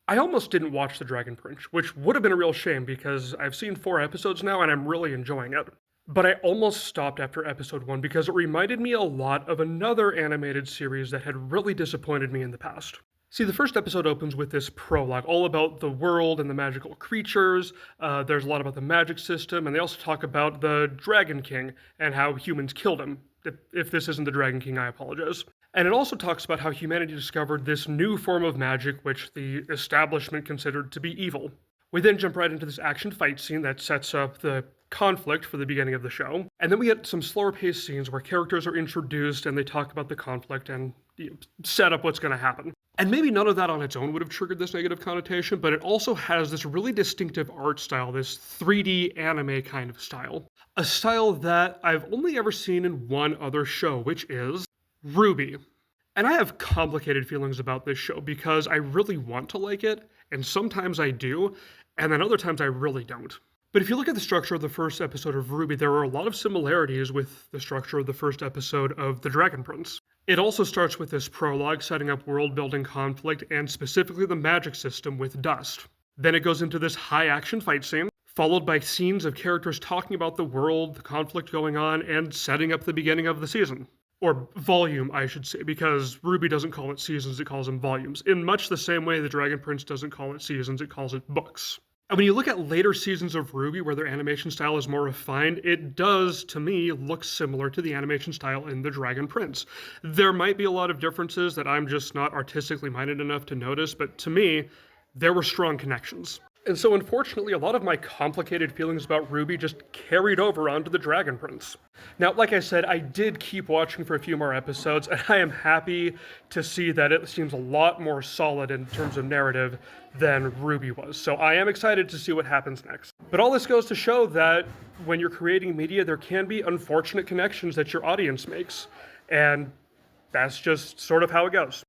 I almost didn't watch The Dragon Prince, which would have been a real shame because I've seen 4 episodes now and I'm really enjoying it. But I almost stopped after episode 1 because it reminded me a lot of another animated series that had really disappointed me in the past. See, the first episode opens with this prologue, all about the world and the magical creatures. There's a lot about the magic system, and they also talk about the Dragon King and how humans killed him. If this isn't the Dragon King, I apologize. And it also talks about how humanity discovered this new form of magic which the establishment considered to be evil. We then jump right into this action fight scene that sets up the conflict for the beginning of the show. And then we get some slower paced scenes where characters are introduced and they talk about the conflict and set up what's going to happen. And maybe none of that on its own would have triggered this negative connotation, but it also has this really distinctive art style, this 3D anime kind of style. A style that I've only ever seen in one other show, which is RWBY. And I have complicated feelings about this show because I really want to like it, and sometimes I do, and then other times I really don't. But if you look at the structure of the first episode of RWBY, there are a lot of similarities with the structure of the first episode of The Dragon Prince. It also starts with this prologue setting up world-building conflict and specifically the magic system with Dust. Then it goes into this high-action fight scene, followed by scenes of characters talking about the world, the conflict going on, and setting up the beginning of the season. Or volume, I should say, because RWBY doesn't call it seasons, it calls them volumes. In much the same way the Dragon Prince doesn't call it seasons, it calls it books. And when you look at later seasons of RWBY where their animation style is more refined, it does, to me, look similar to the animation style in The Dragon Prince. There might be a lot of differences that I'm just not artistically minded enough to notice, but to me, there were strong connections. And so unfortunately, a lot of my complicated feelings about RWBY just carried over onto The Dragon Prince. Now, like I said, I did keep watching for a few more episodes, and I am happy to see that it seems a lot more solid in terms of narrative than RWBY was. So I am excited to see what happens next. But all this goes to show that when you're creating media, there can be unfortunate connections that your audience makes. And that's just sort of how it goes.